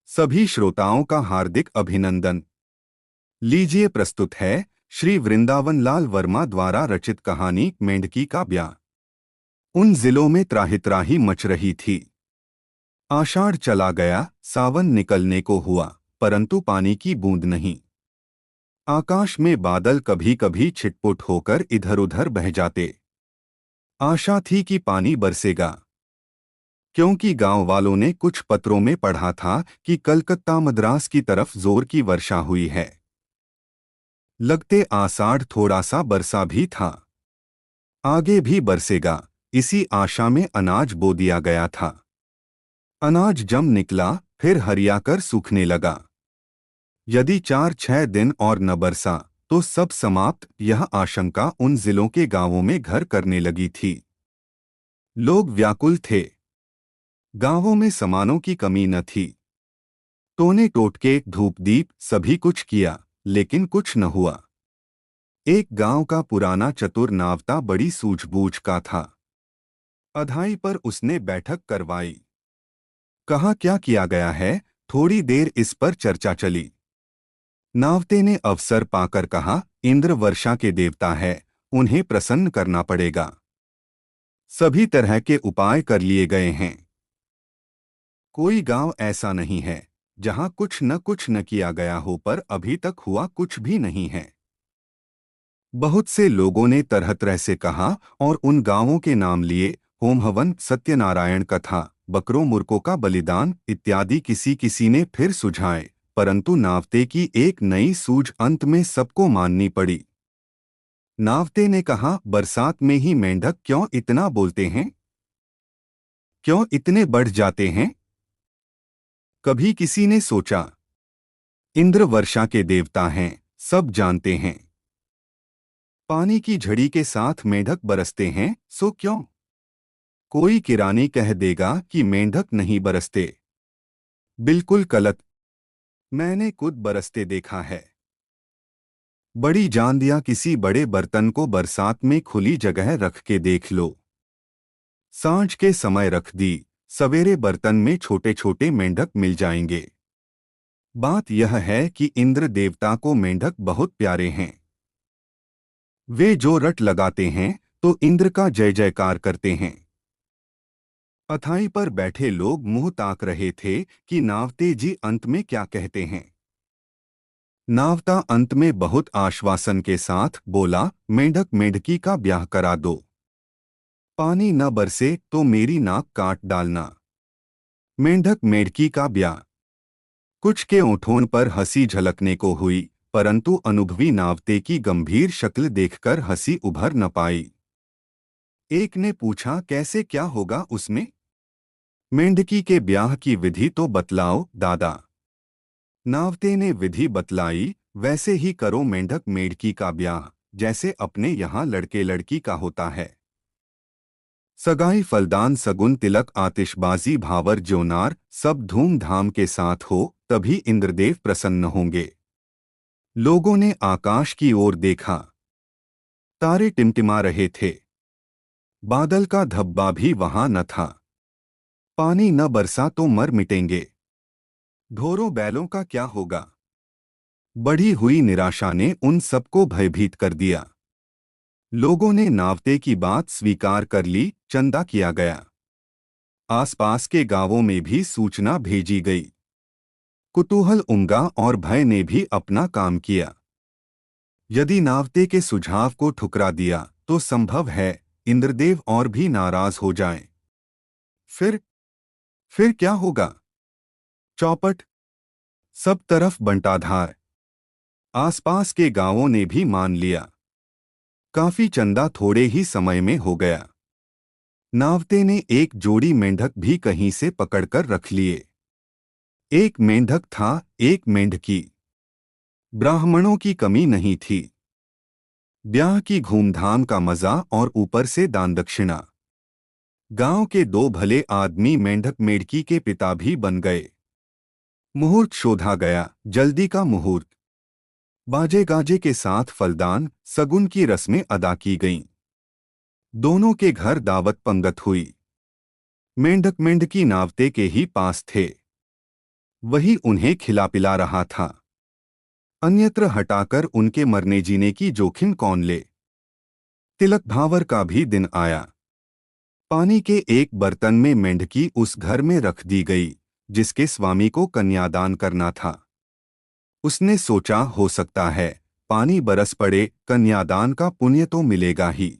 सभी श्रोताओं का हार्दिक अभिनंदन। लीजिए प्रस्तुत है श्री वृंदावन लाल वर्मा द्वारा रचित कहानी मेंढकी का ब्याह। उन जिलों में त्राहित्राही मच रही थी। आषाढ़ चला गया, सावन निकलने को हुआ, परंतु पानी की बूंद नहीं। आकाश में बादल कभी कभी छिटपुट होकर इधर उधर बह जाते। आशा थी कि पानी बरसेगा, क्योंकि गांव वालों ने कुछ पत्रों में पढ़ा था कि कलकत्ता मद्रास की तरफ जोर की वर्षा हुई है। लगते आषाढ़ थोड़ा सा बरसा भी था। आगे भी बरसेगा, इसी आशा में अनाज बो दिया गया था। अनाज जम निकला, फिर हरियाकर सूखने लगा। यदि 4-6 दिन और न बरसा तो सब समाप्त, यह आशंका उन जिलों के गांवों में घर करने लगी थी। लोग व्याकुल थे। गांवों में सामानों की कमी न थी। टोने टोटके धूपदीप सभी कुछ किया, लेकिन कुछ न हुआ। एक गांव का पुराना चतुर नावता बड़ी सूझबूझ का था। अधाई पर उसने बैठक करवाई। कहा क्या किया गया है। थोड़ी देर इस पर चर्चा चली। नावते ने अवसर पाकर कहा, इंद्र वर्षा के देवता है, उन्हें प्रसन्न करना पड़ेगा। सभी तरह के उपाय कर लिए गए हैं। कोई गांव ऐसा नहीं है जहां कुछ न किया गया हो, पर अभी तक हुआ कुछ भी नहीं है। बहुत से लोगों ने तरह तरह से कहा और उन गांवों के नाम लिए। होम हवन, सत्यनारायण कथा, बकरों मुर्गों का बलिदान इत्यादि किसी किसी ने फिर सुझाए, परंतु नावते की एक नई सूझ अंत में सबको माननी पड़ी। नावते ने कहा, बरसात में ही मेंढक क्यों इतना बोलते हैं, क्यों इतने बढ़ जाते हैं। कभी किसी ने सोचा, इंद्र वर्षा के देवता हैं, सब जानते हैं। पानी की झड़ी के साथ मेंढक बरसते हैं, सो क्यों। कोई किरानी कह देगा कि मेंढक नहीं बरसते। बिल्कुल गलत। मैंने खुद बरसते देखा है। बड़ी जान दिया, किसी बड़े बर्तन को बरसात में खुली जगह रख के देख लो। सांझ के समय रख दी, सवेरे बर्तन में छोटे छोटे मेंढक मिल जाएंगे। बात यह है कि इंद्र देवता को मेंढक बहुत प्यारे हैं। वे जो रट लगाते हैं तो इंद्र का जय जयकार करते हैं। अथाई पर बैठे लोग मुंह ताक रहे थे कि नावते जी अंत में क्या कहते हैं। नावता अंत में बहुत आश्वासन के साथ बोला, मेंढक मेंढकी का ब्याह करा दो। पानी न बरसे तो मेरी नाक काट डालना। मेंढक मेंढकी का ब्याह। कुछ के ओठों पर हंसी झलकने को हुई, परंतु अनुभवी नावते की गंभीर शक्ल देखकर हंसी उभर न पाई। एक ने पूछा, कैसे क्या होगा उसमें। मेंढकी के ब्याह की विधि तो बतलाओ दादा। नावते ने विधि बतलाई, वैसे ही करो मेंढक मेंढकी का ब्याह, जैसे अपने यहाँ लड़के लड़की का होता है। सगाई, फलदान, सगुन, तिलक, आतिशबाजी, भावर, ज्योनार सब धूमधाम के साथ हो, तभी इंद्रदेव प्रसन्न होंगे। लोगों ने आकाश की ओर देखा। तारे टिमटिमा रहे थे। बादल का धब्बा भी वहां न था। पानी न बरसा तो मर मिटेंगे। ढोरों बैलों का क्या होगा। बढ़ी हुई निराशा ने उन सबको भयभीत कर दिया। लोगों ने नावते की बात स्वीकार कर ली। चंदा किया गया। आसपास के गांवों में भी सूचना भेजी गई। कुतूहल उमगा और भय ने भी अपना काम किया। यदि नावते के सुझाव को ठुकरा दिया तो संभव है इंद्रदेव और भी नाराज हो जाएं। फिर क्या होगा। चौपट। सब तरफ बंटाधार। आसपास के गांवों ने भी मान लिया। काफी चंदा थोड़े ही समय में हो गया। नावते ने एक जोड़ी मेंढक भी कहीं से पकड़कर रख लिए। एक मेंढक था, एक मेंढकी। ब्राह्मणों की कमी नहीं थी। ब्याह की घूमधाम का मजा और ऊपर से दान दक्षिणा। गांव के दो भले आदमी मेंढक मेढकी के पिता भी बन गए। मुहूर्त शोधा गया, जल्दी का मुहूर्त। बाजे गाजे के साथ फलदान, सगुन की रस्में अदा की गईं। दोनों के घर दावत पंगत हुई। मेंढक मेंढकी नावते के ही पास थे। वही उन्हें खिला पिला रहा था। अन्यत्र हटाकर उनके मरने जीने की जोखिम कौन ले। तिलक भावर का भी दिन आया। पानी के एक बर्तन में मेंढकी उस घर में रख दी गई जिसके स्वामी को कन्यादान करना था। उसने सोचा हो सकता है पानी बरस पड़े, कन्यादान का पुण्य तो मिलेगा ही।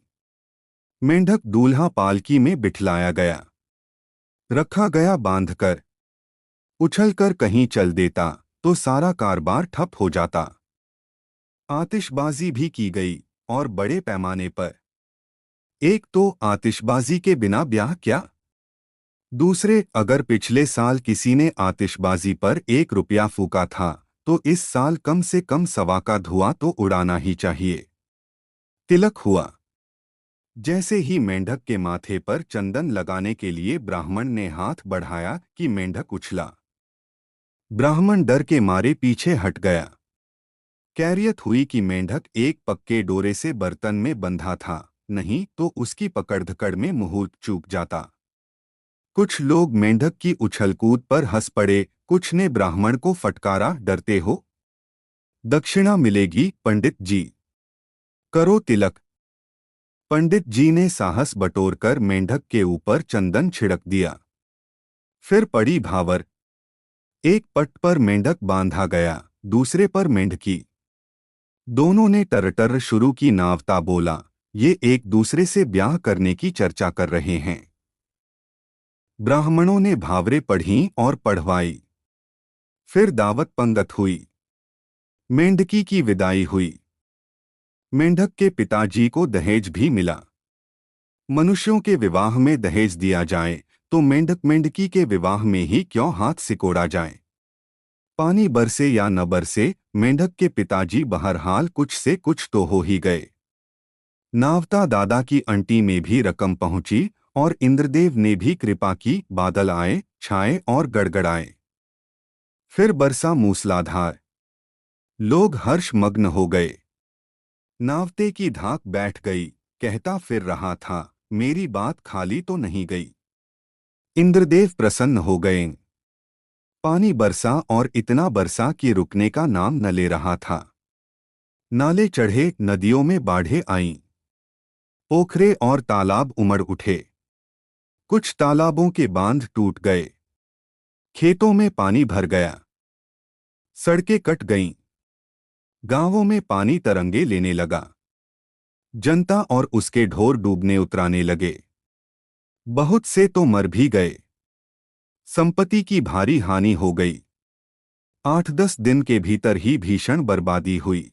मेंढक दूल्हा पालकी में बिठलाया गया, रखा गया बांधकर। उछलकर कहीं चल देता तो सारा कारोबार ठप हो जाता। आतिशबाजी भी की गई, और बड़े पैमाने पर। एक तो आतिशबाजी के बिना ब्याह क्या। दूसरे, अगर पिछले साल किसी ने आतिशबाजी पर 1 रुपया फूका था तो इस साल कम से कम 1.25 का धुआं तो उड़ाना ही चाहिए। तिलक हुआ। जैसे ही मेंढक के माथे पर चंदन लगाने के लिए ब्राह्मण ने हाथ बढ़ाया कि मेंढक उछला। ब्राह्मण डर के मारे पीछे हट गया। कैरियत हुई कि मेंढक एक पक्के डोरे से बर्तन में बंधा था, नहीं तो उसकी पकड़-धकड़ में मुहूर्त चूक जाता। कुछ लोग मेंढक की उछलकूद पर हंस पड़े, कुछ ने ब्राह्मण को फटकारा, डरते हो? दक्षिणा मिलेगी पंडित जी। करो तिलक। पंडित जी ने साहस बटोरकर मेंढक के ऊपर चंदन छिड़क दिया। फिर पड़ी भावर। एक पट पर मेंढक बांधा गया, दूसरे पर मेंढकी। दोनों ने टर्र शुरू की। नावता बोला, ये एक दूसरे से ब्याह करने की चर्चा कर रहे हैं। ब्राह्मणों ने भावरें पढ़ीं और पढ़वाई। फिर दावत पंगत हुई। मेंढकी की विदाई हुई। मेंढक के पिताजी को दहेज भी मिला। मनुष्यों के विवाह में दहेज दिया जाए तो मेंढक मेंढकी के विवाह में ही क्यों हाथ सिकोड़ा जाए। पानी बरसे या न बरसे, मेंढक के पिताजी बहरहाल कुछ से कुछ तो हो ही गए। नावता दादा की अंटी में भी रकम पहुंची और इंद्रदेव ने भी कृपा की। बादल आए, छाए और गड़गड़ाए। फिर बरसा मूसलाधार। लोग हर्षमग्न हो गए। नावते की धाक बैठ गई। कहता फिर रहा था, मेरी बात खाली तो नहीं गई। इंद्रदेव प्रसन्न हो गए। पानी बरसा और इतना बरसा कि रुकने का नाम न ले रहा था। नाले चढ़े, नदियों में बाढ़ें आईं। पोखरे और तालाब उमड़ उठे। कुछ तालाबों के बांध टूट गए। खेतों में पानी भर गया। सड़कें कट गईं। गांवों में पानी तरंगे लेने लगा। जनता और उसके ढोर डूबने उतराने लगे। बहुत से तो मर भी गए। संपत्ति की भारी हानि हो गई। 8-10 दिन के भीतर ही भीषण बर्बादी हुई।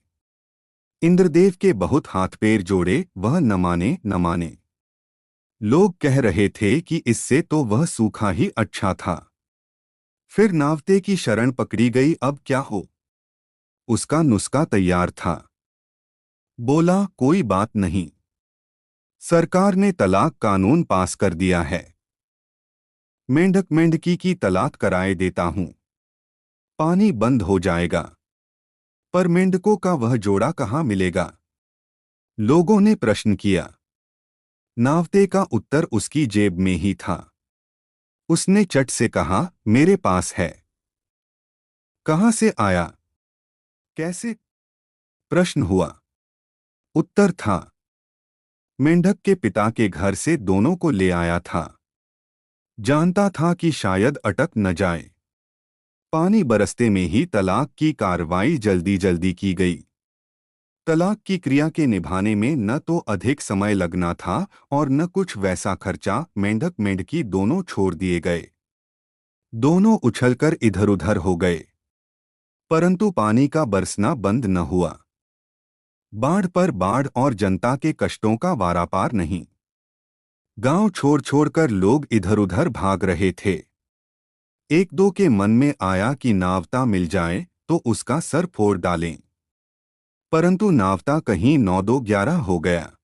इंद्रदेव के बहुत हाथ पैर जोड़े, वह न माने न माने। लोग कह रहे थे कि इससे तो वह सूखा ही अच्छा था। फिर नावते की शरण पकड़ी गई। अब क्या हो। उसका नुस्खा तैयार था। बोला, कोई बात नहीं, सरकार ने तलाक कानून पास कर दिया है। मेंढक मेंढकी की तलाक कराए देता हूं। पानी बंद हो जाएगा। पर मेंढकों का वह जोड़ा कहाँ मिलेगा? लोगों ने प्रश्न किया। नावते का उत्तर उसकी जेब में ही था। उसने चट से कहा, मेरे पास है। कहाँ से आया? कैसे? प्रश्न हुआ। उत्तर था, मेंढक के पिता के घर से दोनों को ले आया था। जानता था कि शायद अटक न जाए। पानी बरसते में ही तलाक की कार्रवाई जल्दी जल्दी की गई। तलाक की क्रिया के निभाने में न तो अधिक समय लगना था और न कुछ वैसा खर्चा। मेंढक मेंढकी दोनों छोड़ दिए गए। दोनों उछलकर इधर-उधर हो गए। परंतु पानी का बरसना बंद न हुआ। बाढ़ पर बाढ़ और जनता के कष्टों का वारापार नहीं। गांव छोड़ छोड़कर लोग इधर-उधर भाग रहे थे। एक दो के मन में आया कि नावता मिल जाए तो उसका सर फोड़ डालें। परंतु नावता कहीं 9-2-11 हो गया।